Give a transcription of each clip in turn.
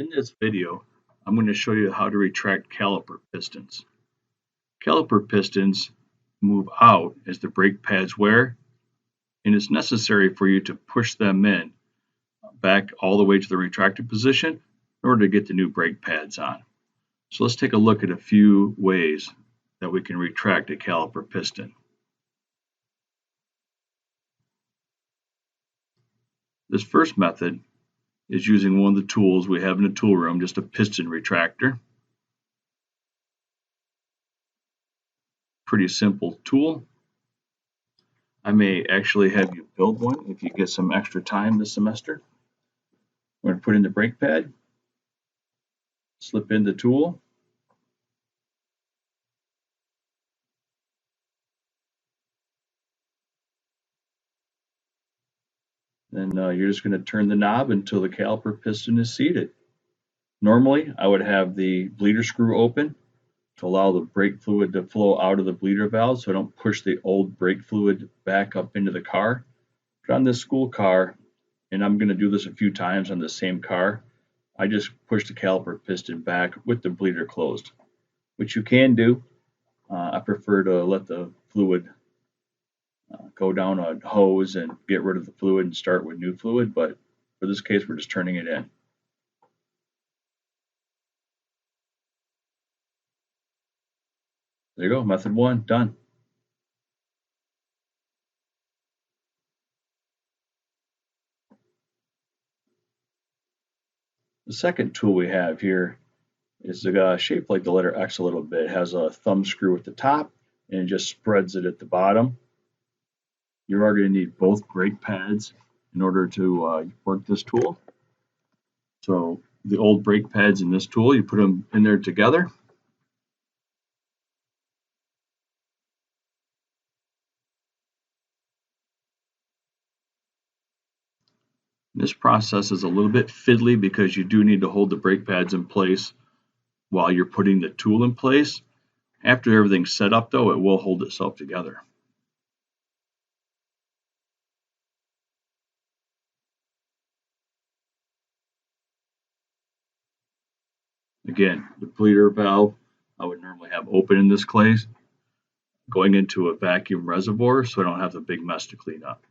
In this video, I'm going to show you how to retract caliper pistons. Caliper pistons move out as the brake pads wear, and it's necessary for you to push them in back all the way to the retracted position in order to get the new brake pads on. So let's take a look at a few ways that we can retract a caliper piston. This first method is using one of the tools we have in the tool room, just a piston retractor. Pretty simple tool. I may actually have you build one if you get some extra time this semester. We're going to put in the brake pad, slip in the tool, and you're just going to turn the knob until the caliper piston is seated. Normally, I would have the bleeder screw open to allow the brake fluid to flow out of the bleeder valve so I don't push the old brake fluid back up into the car. But on this school car, and I'm going to do this a few times on the same car, I just push the caliper piston back with the bleeder closed, which you can do. I prefer to let the fluid go down a hose and get rid of the fluid and start with new fluid, but for this case, we're just turning it in. There you go, method one, done. The second tool we have here is shaped like the letter X a little bit. It has a thumb screw at the top and it just spreads it at the bottom. You are going to need both brake pads in order to work this tool. So the old brake pads in this tool, you put them in there together. This process is a little bit fiddly because you do need to hold the brake pads in place while you're putting the tool in place. After everything's set up though, it will hold itself together. Again, the bleeder valve I would normally have open in this case, going into a vacuum reservoir so I don't have the big mess to clean up.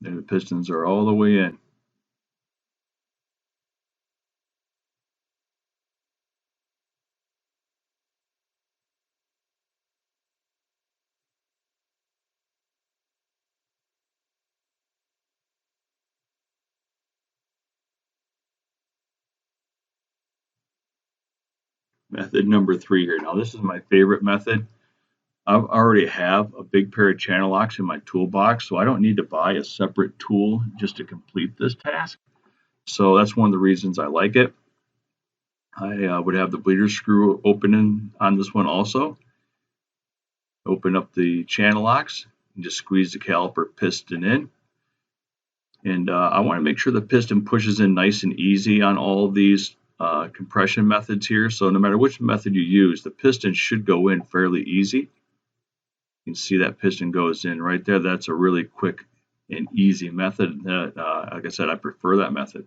And the pistons are all the way in. Method number 3 here. Now this is my favorite method. I already have a big pair of channel locks in my toolbox, so I don't need to buy a separate tool just to complete this task. So that's one of the reasons I like it. I would have the bleeder screw opening on this one also. Open up the channel locks and just squeeze the caliper piston in. And I want to make sure the piston pushes in nice and easy on all of these compression methods here. So no matter which method you use, the piston should go in fairly easy. You can see that piston goes in right there. That's a really quick and easy method. Like I said, I prefer that method.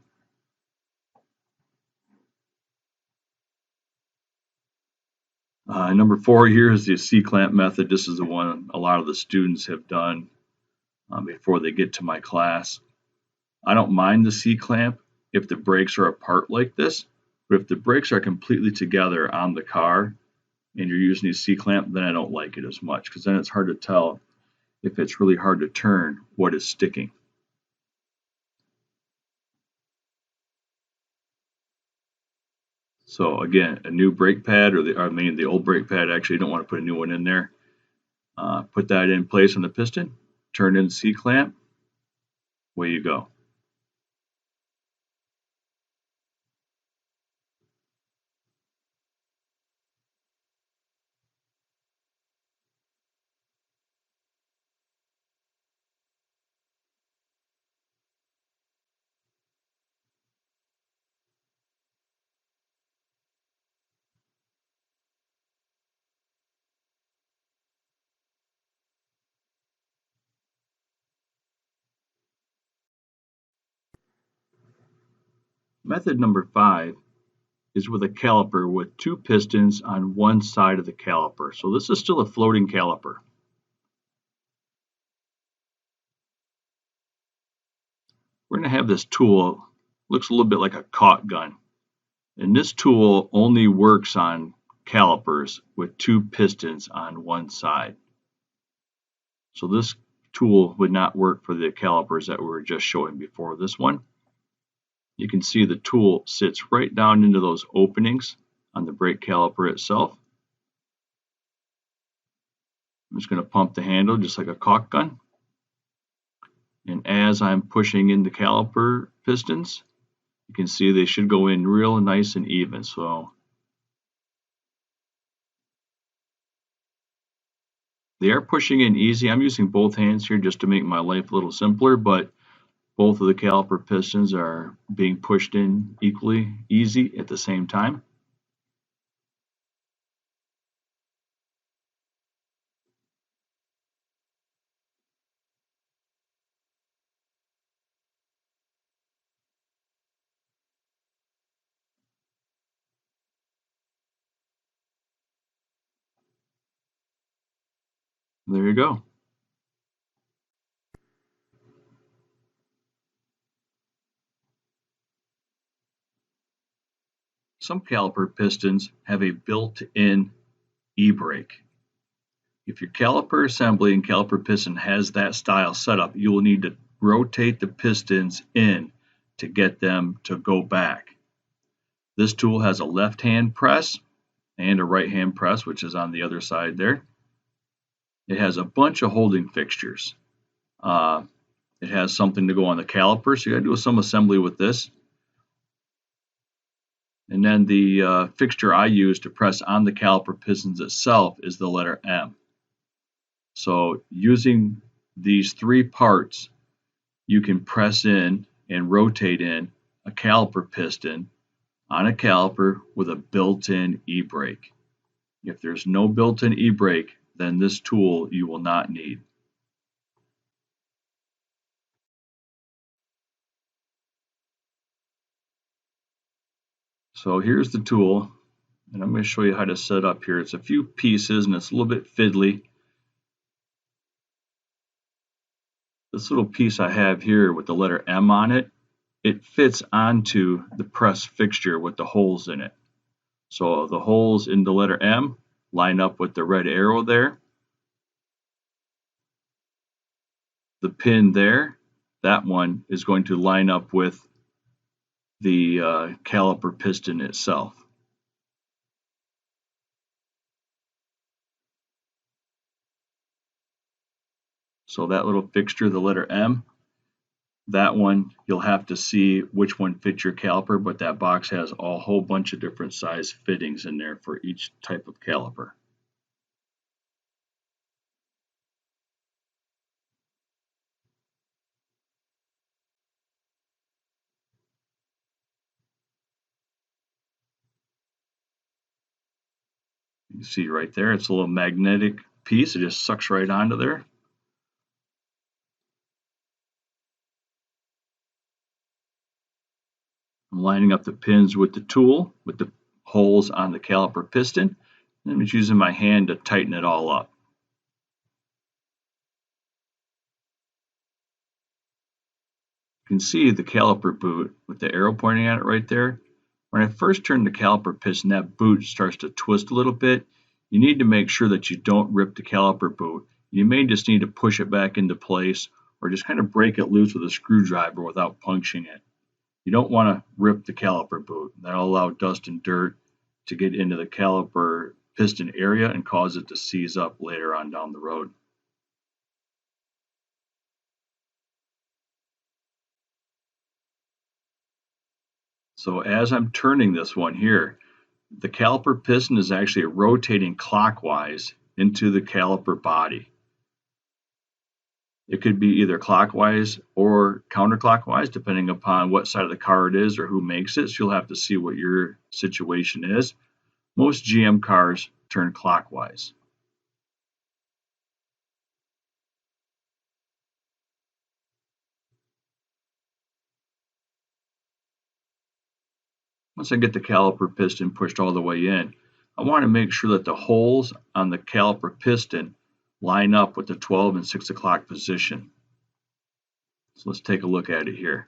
Number 4 here is the C-clamp method. This is the one a lot of the students have done before they get to my class. I don't mind the C-clamp if the brakes are apart like this, but if the brakes are completely together on the car and you're using the C-clamp, then I don't like it as much because then it's hard to tell if it's really hard to turn what is sticking. So again, a new brake pad, or the old brake pad, actually you don't want to put a new one in there. Put that in place on the piston, turn in the C-clamp, away you go. Method number 5 is with a caliper with 2 pistons on one side of the caliper. So this is still a floating caliper. We're going to have this tool, looks a little bit like a caulk gun. And this tool only works on calipers with 2 pistons on one side. So this tool would not work for the calipers that we were just showing before this one. You can see the tool sits right down into those openings on the brake caliper itself. I'm just going to pump the handle just like a caulk gun. And as I'm pushing in the caliper pistons, you can see they should go in real nice and even. So they are pushing in easy. I'm using both hands here just to make my life a little simpler, but both of the caliper pistons are being pushed in equally easy at the same time. There you go. Some caliper pistons have a built-in e-brake. If your caliper assembly and caliper piston has that style setup, you will need to rotate the pistons in to get them to go back. This tool has a left-hand press and a right-hand press, which is on the other side there. It has a bunch of holding fixtures. It has something to go on the caliper, so you got to do some assembly with this. And then the fixture I use to press on the caliper pistons itself is the letter M. So using these 3 parts, you can press in and rotate in a caliper piston on a caliper with a built-in e-brake. If there's no built-in e-brake, then this tool you will not need. So here's the tool, and I'm going to show you how to set it up here. It's a few pieces and it's a little bit fiddly. This little piece I have here with the letter M on it, it fits onto the press fixture with the holes in it. So the holes in the letter M line up with the red arrow there. The pin there, that one is going to line up with the caliper piston itself. So that little fixture, the letter M, that one you'll have to see which one fits your caliper, but that box has a whole bunch of different size fittings in there for each type of caliper. You can see right there, it's a little magnetic piece. It just sucks right onto there. I'm lining up the pins with the tool, with the holes on the caliper piston. And I'm just using my hand to tighten it all up. You can see the caliper boot with the arrow pointing at it right there. When I first turn the caliper piston, that boot starts to twist a little bit. You need to make sure that you don't rip the caliper boot. You may just need to push it back into place or just kind of break it loose with a screwdriver without puncturing it. You don't want to rip the caliper boot. That'll allow dust and dirt to get into the caliper piston area and cause it to seize up later on down the road. So as I'm turning this one here, the caliper piston is actually rotating clockwise into the caliper body. It could be either clockwise or counterclockwise, depending upon what side of the car it is or who makes it. So you'll have to see what your situation is. Most GM cars turn clockwise. Once I get the caliper piston pushed all the way in, I want to make sure that the holes on the caliper piston line up with the 12 and 6 o'clock position. So let's take a look at it here.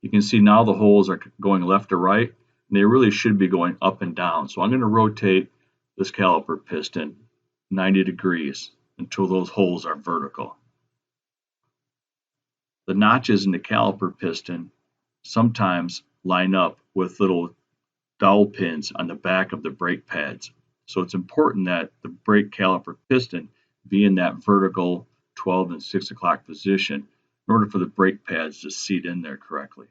You can see now the holes are going left to right, and they really should be going up and down. So I'm going to rotate this caliper piston 90 degrees until those holes are vertical. The notches in the caliper piston sometimes line up with little dowel pins on the back of the brake pads. So it's important that the brake caliper piston be in that vertical 12 and 6 o'clock position in order for the brake pads to seat in there correctly.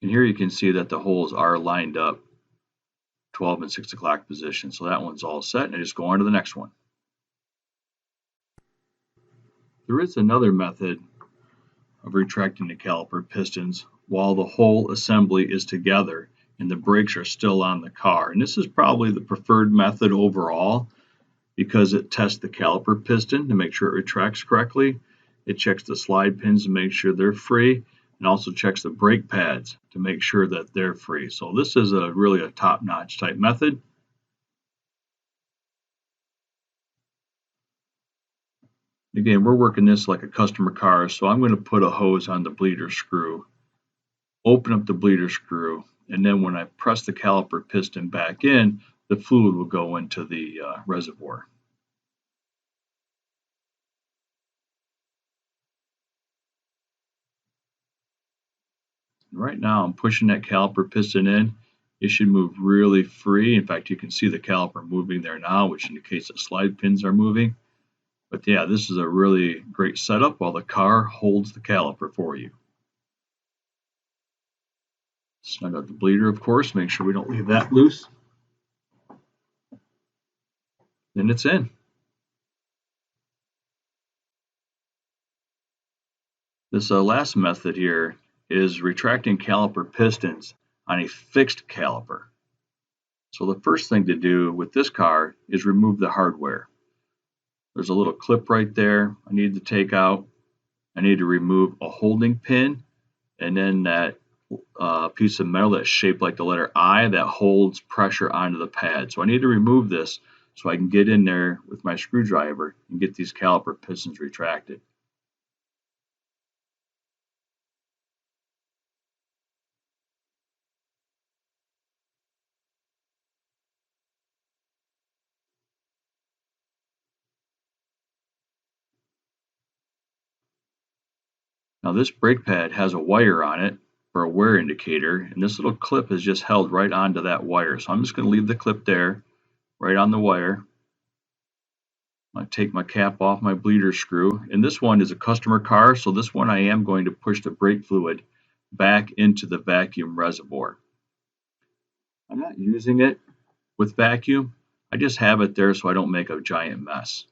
And here you can see that the holes are lined up 12 and 6 o'clock position. So that one's all set, and I just go on to the next one. There is another method of retracting the caliper pistons while the whole assembly is together and the brakes are still on the car. And this is probably the preferred method overall because it tests the caliper piston to make sure it retracts correctly. It checks the slide pins to make sure they're free, and also checks the brake pads to make sure that they're free. So this is really a top-notch type method. Again, we're working this like a customer car, so I'm going to put a hose on the bleeder screw, open up the bleeder screw, and then when I press the caliper piston back in, the fluid will go into the reservoir. Right now I'm pushing that caliper piston in. It should move really free. In fact, you can see the caliper moving there now, which indicates the slide pins are moving. But yeah, this is a really great setup while the car holds the caliper for you. Snug out the bleeder, of course, make sure we don't leave that loose. Then it's in. This last method here is retracting caliper pistons on a fixed caliper. So the first thing to do with this car is remove the hardware. There's a little clip right there I need to take out. I need to remove a holding pin and then that piece of metal that's shaped like the letter I that holds pressure onto the pad. So I need to remove this so I can get in there with my screwdriver and get these caliper pistons retracted. Now this brake pad has a wire on it for a wear indicator, and this little clip is just held right onto that wire. So I'm just going to leave the clip there, right on the wire. I take my cap off my bleeder screw, and this one is a customer car, so this one I am going to push the brake fluid back into the vacuum reservoir. I'm not using it with vacuum, I just have it there so I don't make a giant mess.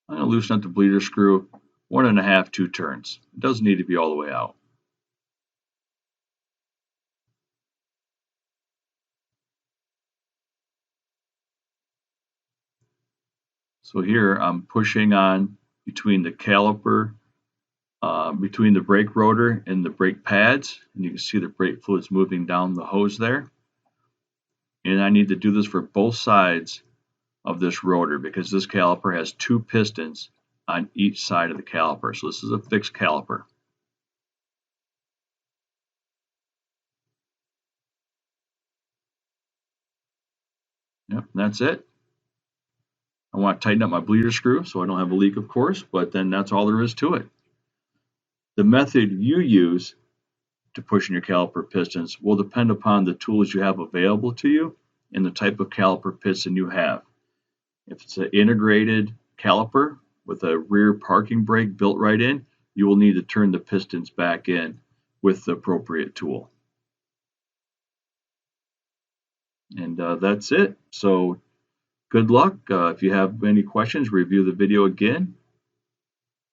I'm going to loosen up the bleeder screw 1.5, 2 turns. It doesn't need to be all the way out. So here I'm pushing on between the caliper, between the brake rotor and the brake pads, and you can see the brake fluid's moving down the hose there. And I need to do this for both sides of this rotor because this caliper has 2 pistons on each side of the caliper. So this is a fixed caliper. Yep, that's it. I want to tighten up my bleeder screw so I don't have a leak, of course, but then that's all there is to it. The method you use to push in your caliper pistons will depend upon the tools you have available to you and the type of caliper piston you have. If it's an integrated caliper with a rear parking brake built right in, you will need to turn the pistons back in with the appropriate tool. And that's it. So good luck. If you have any questions, review the video again.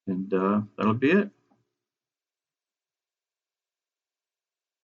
And that'll be it.